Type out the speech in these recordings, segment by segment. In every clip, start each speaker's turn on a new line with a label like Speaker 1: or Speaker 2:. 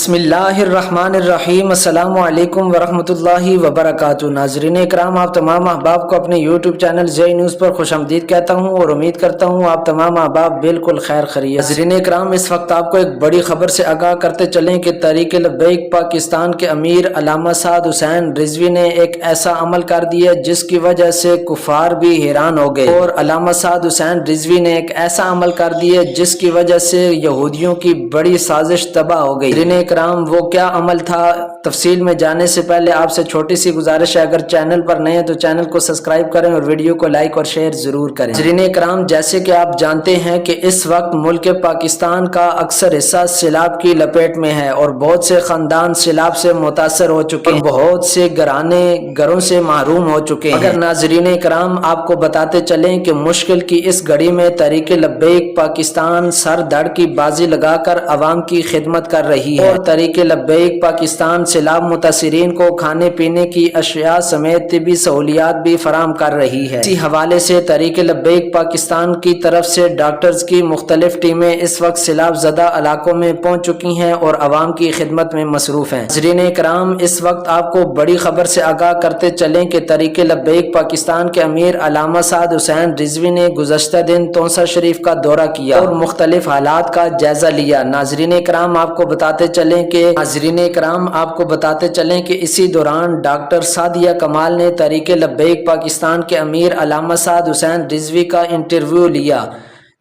Speaker 1: بسم اللہ الرحمن الرحیم۔ السلام علیکم ورحمۃ اللہ وبرکاتہ۔ ناظرین اکرام، آپ تمام احباب کو اپنے یوٹیوب چینل زئی نیوز پر خوش آمدید کہتا ہوں اور امید کرتا ہوں آپ تمام احباب بالکل خیر خیریت۔ ناظرین اکرام، اس وقت آپ کو ایک بڑی خبر سے آگاہ کرتے چلیں کہ تحریک لبیک پاکستان کے امیر علامہ سعد حسین رضوی نے ایک ایسا عمل کر دیا جس کی وجہ سے کفار بھی حیران ہو گئے، اور علامہ سعد حسین رضوی نے ایک ایسا عمل کر دیا جس کی وجہ سے یہودیوں کی بڑی سازش تباہ ہو گئی۔ کرام، وہ کیا عمل تھا؟ تفصیل میں جانے سے پہلے آپ سے چھوٹی سی گزارش ہے، اگر چینل پر نئے ہیں تو چینل کو سبسکرائب کریں اور ویڈیو کو لائک اور شیئر ضرور کریں۔ ناظرین کرام، جیسے کہ آپ جانتے ہیں کہ اس وقت ملک پاکستان کا اکثر حصہ سیلاب کی لپیٹ میں ہے اور بہت سے خاندان سیلاب سے متاثر ہو چکے ہیں، بہت سے گھرانے گھروں سے محروم ہو چکے ہیں۔ اگر ناظرین کرام آپ کو بتاتے چلیں کہ مشکل کی اس گھڑی میں تحریک لبیک پاکستان سر دھڑ کی بازی لگا کر عوام کی خدمت کر رہی ہے، اور تحریک لبیک پاکستان سیلاب متاثرین کو کھانے پینے کی اشیاء سمیت طبی سہولیات بھی فراہم کر رہی ہے۔ اسی حوالے سے تحریک لبیک پاکستان کی طرف سے ڈاکٹرز کی مختلف ٹیمیں اس وقت سیلاب زدہ علاقوں میں پہنچ چکی ہیں اور عوام کی خدمت میں مصروف ہیں۔ ناظرین کرام، اس وقت آپ کو بڑی خبر سے آگاہ کرتے چلیں کہ تحریک لبیک پاکستان کے امیر علامہ سعد حسین رضوی نے گزشتہ دن تونسہ شریف کا دورہ کیا اور مختلف حالات کا جائزہ لیا۔ ناظرین کرام آپ کو بتاتے چلیں کہ اسی دوران ڈاکٹر سعدیہ کمال نے تحریک لبیک پاکستان کے امیر علامہ سعد حسین رضوی کا انٹرویو لیا،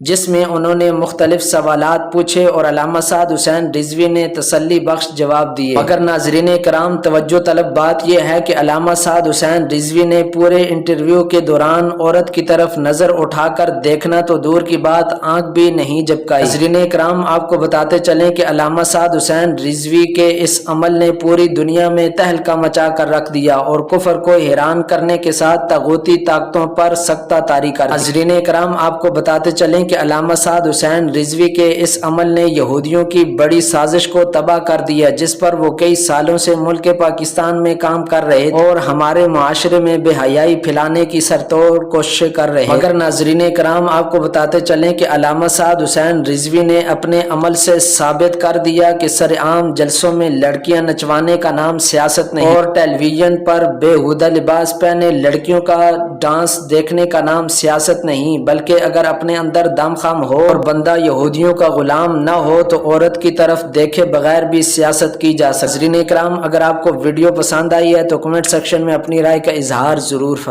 Speaker 1: جس میں انہوں نے مختلف سوالات پوچھے اور علامہ سعد حسین رضوی نے تسلی بخش جواب دیے۔ مگر ناظرین کرام، توجہ طلب بات یہ ہے کہ علامہ سعد حسین رضوی نے پورے انٹرویو کے دوران عورت کی طرف نظر اٹھا کر دیکھنا تو دور کی بات آنکھ بھی نہیں جھپکائی۔ ناظرین کرام آپ کو بتاتے چلیں کہ علامہ سعد حسین رضوی کے اس عمل نے پوری دنیا میں تہلکہ مچا کر رکھ دیا اور کفر کو حیران کرنے کے ساتھ طاغوتی طاقتوں پر سختہ طاری کر دی۔ ناظرین کرام آپ کو بتاتے چلیں کہ علامہ سعد حسین رضوی کے اس عمل نے یہودیوں کی بڑی سازش کو تباہ کر دیا، جس پر وہ کئی سالوں سے ملک پاکستان میں کام کر رہے اور ہمارے معاشرے میں بے حیائی پھیلانے کی سرتوڑ کوششیں کر رہے ہیں۔ مگر ناظرین کرام آپ کو بتاتے چلیں کہ علامہ سعد حسین رضوی نے اپنے عمل سے ثابت کر دیا کہ سرعام جلسوں میں لڑکیاں نچوانے کا نام سیاست نہیں، اور ٹیلی ویژن پر بےہودہ لباس پہنے لڑکیوں کا ڈانس دیکھنے کا نام سیاست نہیں، بلکہ اگر اپنے اندر دم خم ہو اور بندہ یہودیوں کا غلام نہ ہو تو عورت کی طرف دیکھے بغیر بھی سیاست کی جا سکتی ہے۔ ناظرین کرام، اگر آپ کو ویڈیو پسند آئی ہے تو کمنٹ سیکشن میں اپنی رائے کا اظہار ضرور فرمائیں۔